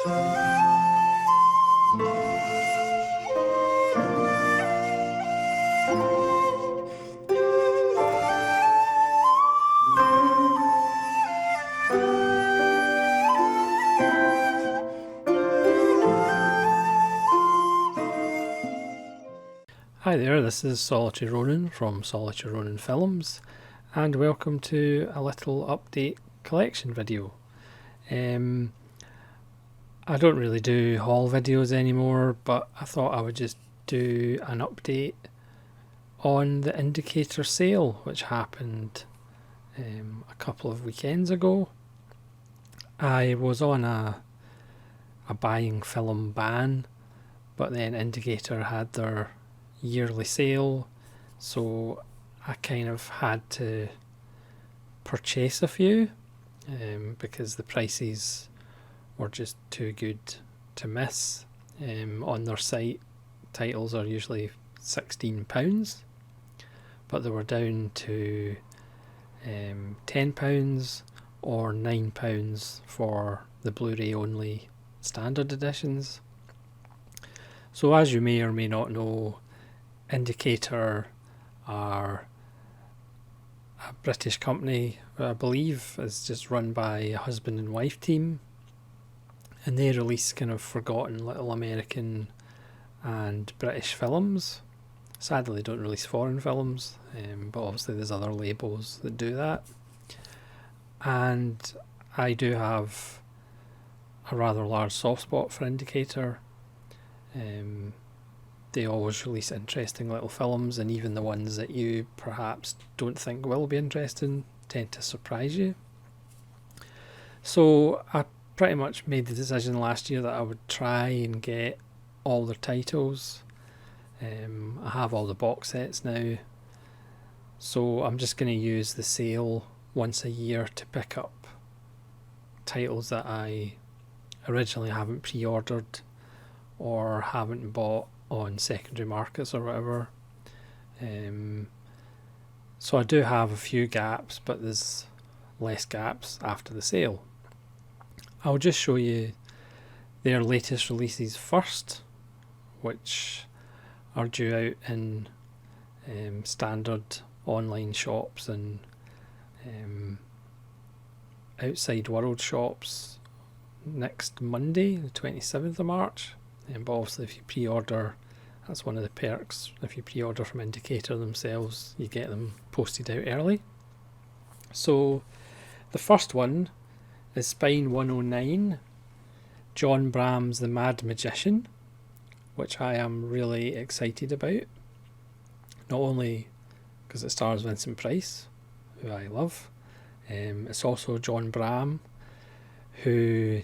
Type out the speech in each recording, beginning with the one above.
Hi there, this is Solitary Ronin from Solitary Ronin Films, and welcome to a little update collection video. I don't really do haul videos anymore, but I thought I would just do an update on the Indicator sale, which happened a couple of weekends ago. I was on a buying film ban, but then Indicator had their yearly sale, so I kind of had to purchase a few because the prices were just too good to miss. On their site, titles are usually £16, but they were down to £10 or £9 for the Blu-ray only standard editions. So as you may or may not know, Indicator are a British company, I believe is just run by a husband and wife team, and they release kind of forgotten little American and British films. Sadly, they don't release foreign films, but obviously there's other labels that do that. And I do have a rather large soft spot for Indicator. They always release interesting little films, and even the ones that you perhaps don't think will be interesting tend to surprise you. So I pretty much made the decision last year that I would try and get all their titles. I have all the box sets now, so I'm just going to use the sale once a year to pick up titles that I originally haven't pre-ordered or haven't bought on secondary markets or whatever. So I do have a few gaps, but there's less gaps after the sale. I'll just show you their latest releases first, which are due out in standard online shops and outside world shops next Monday, the 27th of March. But obviously if you pre-order, that's one of the perks. If you pre-order from Indicator themselves, you get them posted out early. So the first one is Spine 109, John Bram's The Mad Magician, which I am really excited about. Not only because it stars Vincent Price, who I love, it's also John Bram, who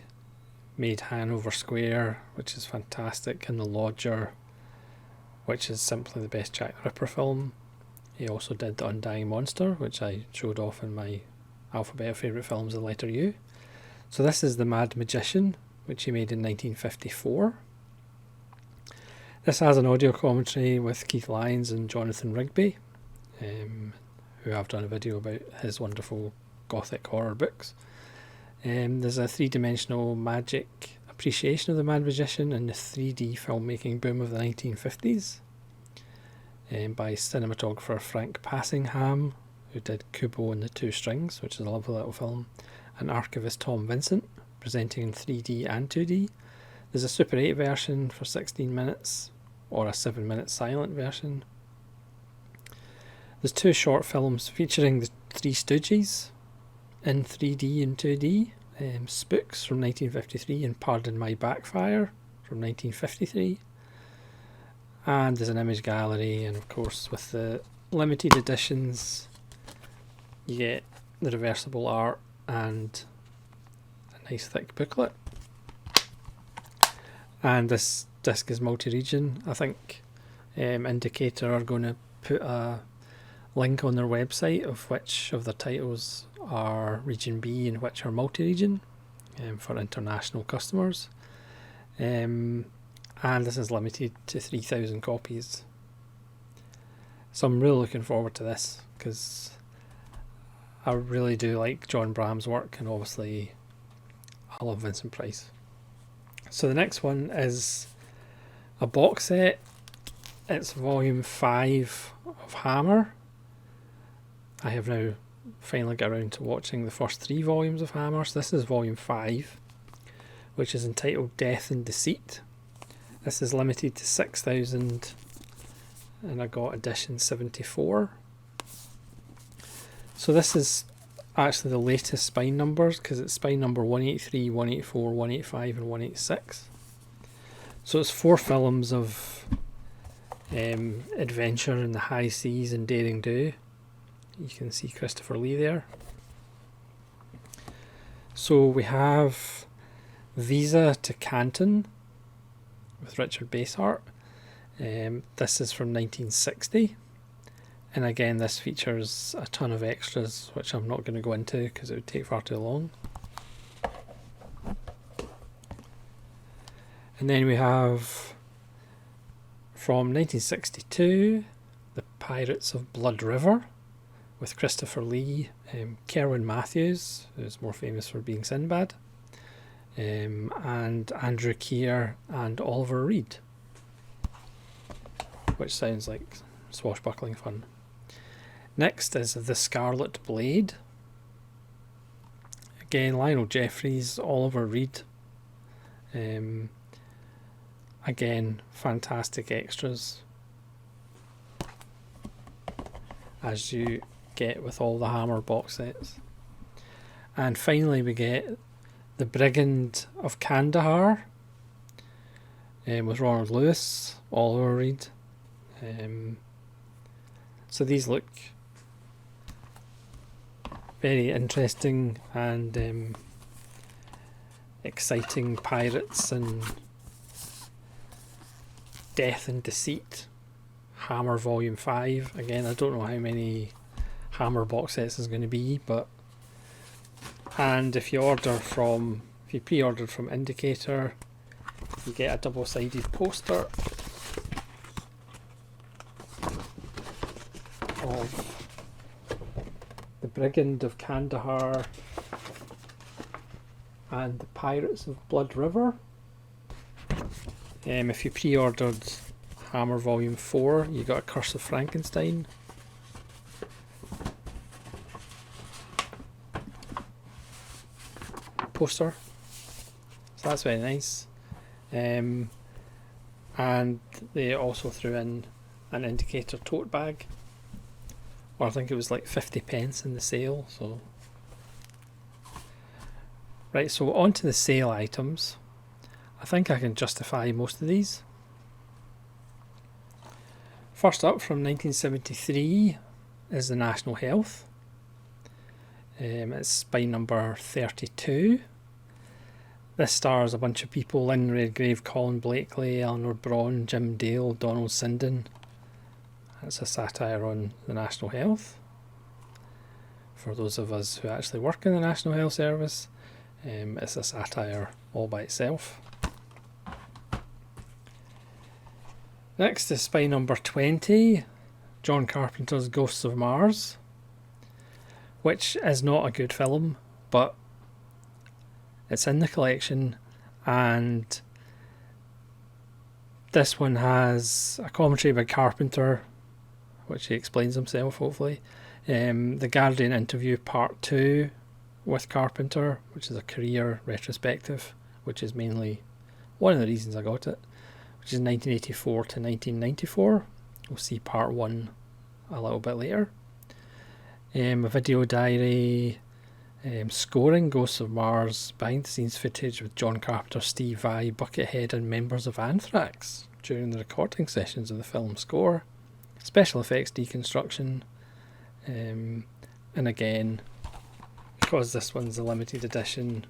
made Hanover Square, which is fantastic, and The Lodger, which is simply the best Jack the Ripper film. He also did The Undying Monster, which I showed off in my alphabet of favourite films, the letter U. So this is The Mad Magician, which he made in 1954. This has an audio commentary with Keith Lyons and Jonathan Rigby, who I've done a video about his wonderful gothic horror books. There's a three-dimensional magic appreciation of The Mad Magician and the 3D filmmaking boom of the 1950s by cinematographer Frank Passingham, who did Kubo and the Two Strings, which is a lovely little film, and archivist Tom Vincent, presenting in 3D and 2D. There's a Super 8 version for 16 minutes, or a 7-minute silent version. There's two short films featuring the Three Stooges in 3D and 2D, Spooks from 1953 and Pardon My Backfire from 1953. And there's an image gallery, and of course with the limited editions you get the reversible art and a nice thick booklet. And this disc is multi-region. I think Indicator are going to put a link on their website of which of their titles are region B and which are multi-region for international customers. And this is limited to 3,000 copies. So I'm really looking forward to this because I really do like John Bram's work, and obviously I love Vincent Price. So the next one is a box set. It's volume 5 of Hammer. I have now finally got around to watching the first 3 volumes of Hammer. So this is volume 5, which is entitled Death and Deceit. This is limited to 6,000 and I got edition 74. So this is actually the latest spine numbers, because it's spine number 183, 184, 185 and 186. So it's 4 films of adventure in the high seas and daring do. You can see Christopher Lee there. So we have Visa to Canton with Richard Basehart. This is from 1960, and again this features a ton of extras which I'm not going to go into because it would take far too long. And then we have from 1962 The Pirates of Blood River with Christopher Lee, Kerwin Matthews, who's more famous for being Sinbad, and Andrew Keir and Oliver Reed, which sounds like swashbuckling fun. Next is The Scarlet Blade. Again, Lionel Jeffries, Oliver Reed. Again, fantastic extras, as you get with all the Hammer box sets. And finally we get The Brigand of Kandahar, with Ronald Lewis, Oliver Reed. So these look very interesting and exciting pirates and Death and Deceit. Hammer Volume 5. Again, I don't know how many Hammer box sets is going to be, but and if you pre-ordered from Indicator, you get a double-sided poster of The Brigand of Kandahar and The Pirates of Blood River. If you pre-ordered Hammer Volume 4, you got a Curse of Frankenstein. Poster. So that's very nice. And they also threw in an Indicator tote bag. Or I think it was like 50 pence in the sale. So right, so on to the sale items. I think I can justify most of these. First up, from 1973, is the National Health. It's spine number 32. This stars a bunch of people: Lynn Redgrave, Colin Blakely, Eleanor Braun, Jim Dale, Donald Sinden. It's a satire on the National Health. For those of us who actually work in the National Health Service, it's a satire all by itself. Next is spine number 20, John Carpenter's Ghosts of Mars, which is not a good film, but it's in the collection, and this one has a commentary by Carpenter, which he explains himself, hopefully. The Guardian interview part 2 with Carpenter, which is a career retrospective, which is mainly one of the reasons I got it, which is 1984 to 1994. We'll see part 1 a little bit later. A video diary, scoring Ghosts of Mars, behind the scenes footage with John Carpenter, Steve Vai, Buckethead and members of Anthrax during the recording sessions of the film score. Special effects deconstruction, and again, because this one's a limited edition,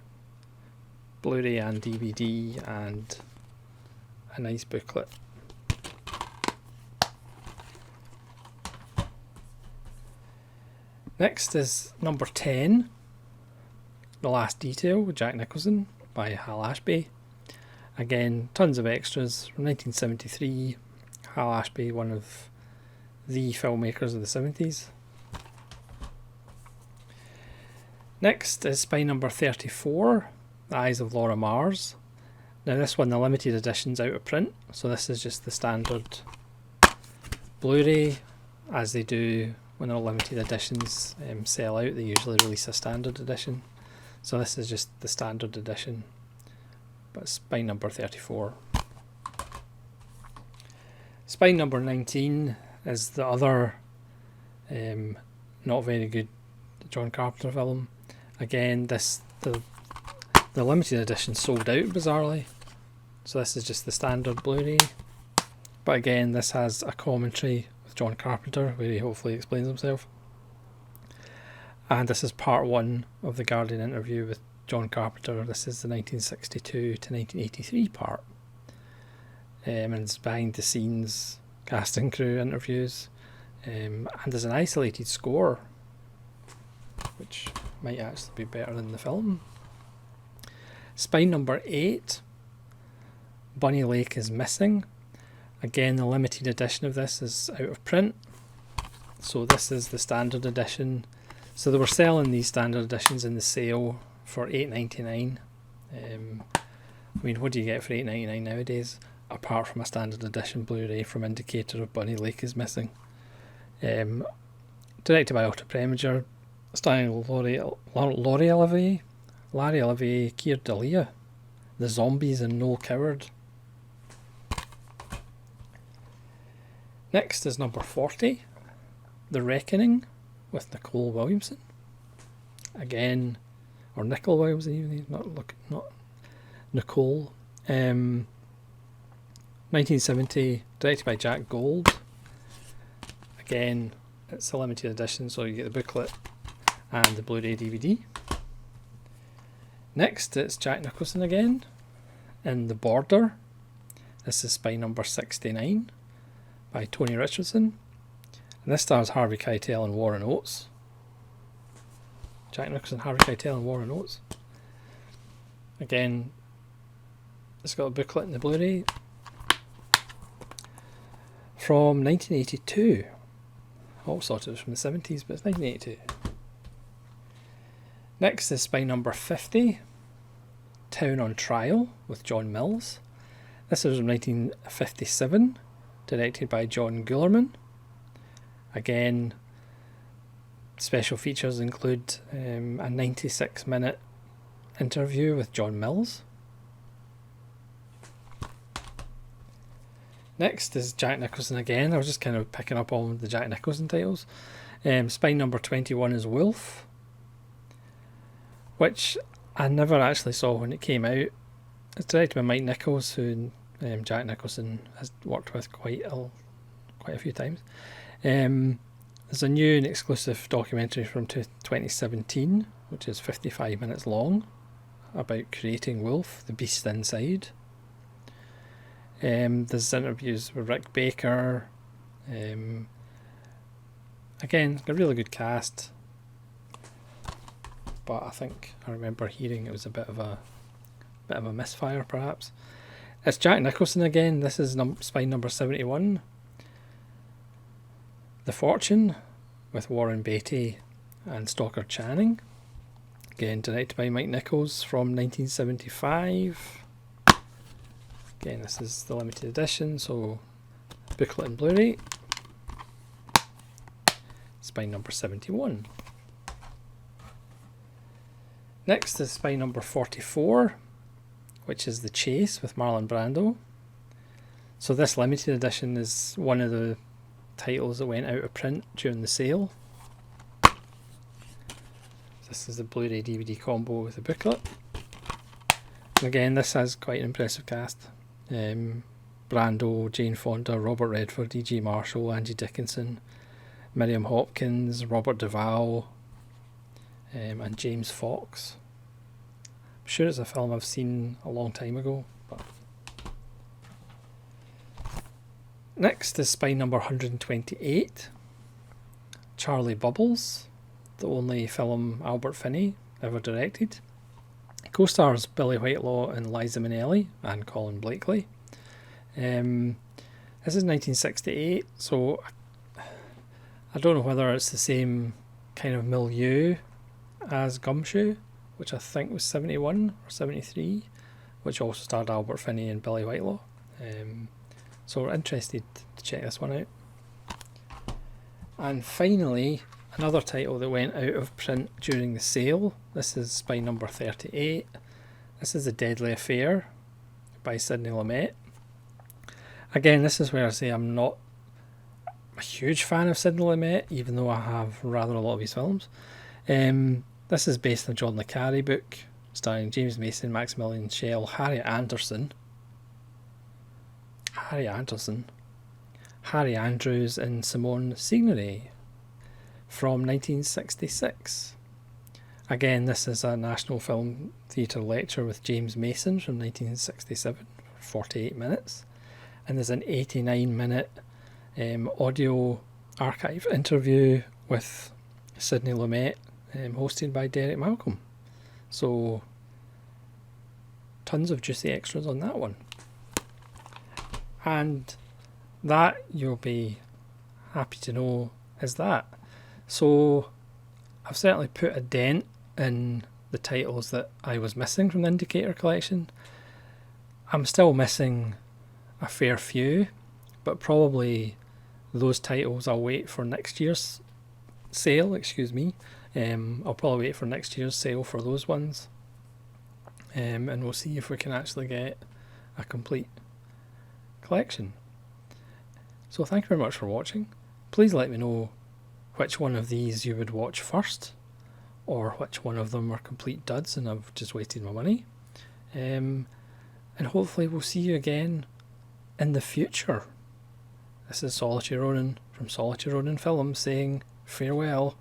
Blu-ray and DVD and a nice booklet. Next is number 10, The Last Detail with Jack Nicholson by Hal Ashby. Again, tons of extras from 1973. Hal Ashby, one of the filmmakers of the 70s. Next is spine number 34, The Eyes of Laura Mars. Now this one, the limited edition's out of print, so this is just the standard Blu-ray. As they do when all limited editions sell out, they usually release a standard edition. So this is just the standard edition, but spine number 34. Spine number 19 is the other not very good John Carpenter film. Again, the limited edition sold out bizarrely, so this is just the standard Blu-ray. But again, this has a commentary with John Carpenter where he hopefully explains himself. And this is part 1 of the Guardian interview with John Carpenter. This is the 1962 to 1983 part. And it's behind the scenes cast and crew interviews. And there's an isolated score, which might actually be better than the film. Spine number 8, Bunny Lake is Missing. Again, the limited edition of this is out of print, so this is the standard edition. So they were selling these standard editions in the sale for $8.99. I mean, what do you get for $8.99 nowadays, apart from a standard edition Blu-ray from Indicator of Bunny Lake is Missing? Directed by Otto Preminger, starring Larry Olivier, Keir Dullea, the Zombies, and Noel Coward. Next is number 40, The Reckoning, with Nicole Williamson. Again, or Nicole Williamson, even not Nicole. 1970, directed by Jack Gold. Again, it's a limited edition, so you get the booklet and the Blu-ray DVD. Next, it's Jack Nicholson again in The Border. This is spine number 69 by Tony Richardson. And this stars Harvey Keitel and Warren Oates. Jack Nicholson, Harvey Keitel and Warren Oates. Again, it's got a booklet and the Blu-ray. From 1982. I always thought it was from the 70s, but it's 1982. Next is spine number 50, Town on Trial with John Mills. This is from 1957, directed by John Guillermin. Again, special features include a 96-minute interview with John Mills. Next is Jack Nicholson again. I was just kind of picking up on the Jack Nicholson titles. Spine number 21 is Wolf, which I never actually saw when it came out. It's directed by Mike Nichols, who Jack Nicholson has worked with quite a few times. There's a new and exclusive documentary from 2017, which is 55 minutes long, about creating Wolf, the beast inside. There's interviews with Rick Baker. Again, a really good cast, but I think I remember hearing it was a bit of a misfire, perhaps. It's Jack Nicholson again. This is spine number 71. The Fortune with Warren Beatty and Stockard Channing. Again, directed by Mike Nichols from 1975. Again, this is the limited edition, so booklet and Blu-ray. Spine number 71. Next is spine number 44, which is The Chase with Marlon Brando. So this limited edition is one of the titles that went out of print during the sale. This is the Blu-ray DVD combo with the booklet. And again, this has quite an impressive cast. Brando, Jane Fonda, Robert Redford, E.G. Marshall, Angie Dickinson, Miriam Hopkins, Robert Duvall, and James Fox. I'm sure it's a film I've seen a long time ago. But next is spine number 128, Charlie Bubbles, the only film Albert Finney ever directed. Co-stars Billy Whitelaw and Liza Minnelli and Colin Blakely. This is 1968, so I don't know whether it's the same kind of milieu as Gumshoe, which I think was 71 or 73. which also starred Albert Finney and Billy Whitelaw. So we're interested to check this one out. And finally, another title that went out of print during the sale. This is by number 38. This is The Deadly Affair by Sidney Lumet. Again, this is where I say I'm not a huge fan of Sidney Lumet, even though I have rather a lot of his films. This is based on a John le Carré book, starring James Mason, Maximilian Schell, Harry Anderson, Harry Andrews and Simone Signoret from 1966. Again, this is a National Film Theatre lecture with James Mason from 1967, 48 minutes. And there's an 89-minute audio archive interview with Sidney Lumet, hosted by Derek Malcolm. So, tons of juicy extras on that one. And that, you'll be happy to know, is that. So, I've certainly put a dent in the titles that I was missing from the Indicator collection. I'm still missing a fair few, but probably those titles I'll wait for next year's sale, I'll probably wait for next year's sale for those ones. And we'll see if we can actually get a complete collection. So thank you very much for watching. Please let me know which one of these you would watch first, or which one of them are complete duds and I've just wasted my money. And hopefully we'll see you again in the future. This is Solitary Ronin from Solitary Ronin Films saying farewell.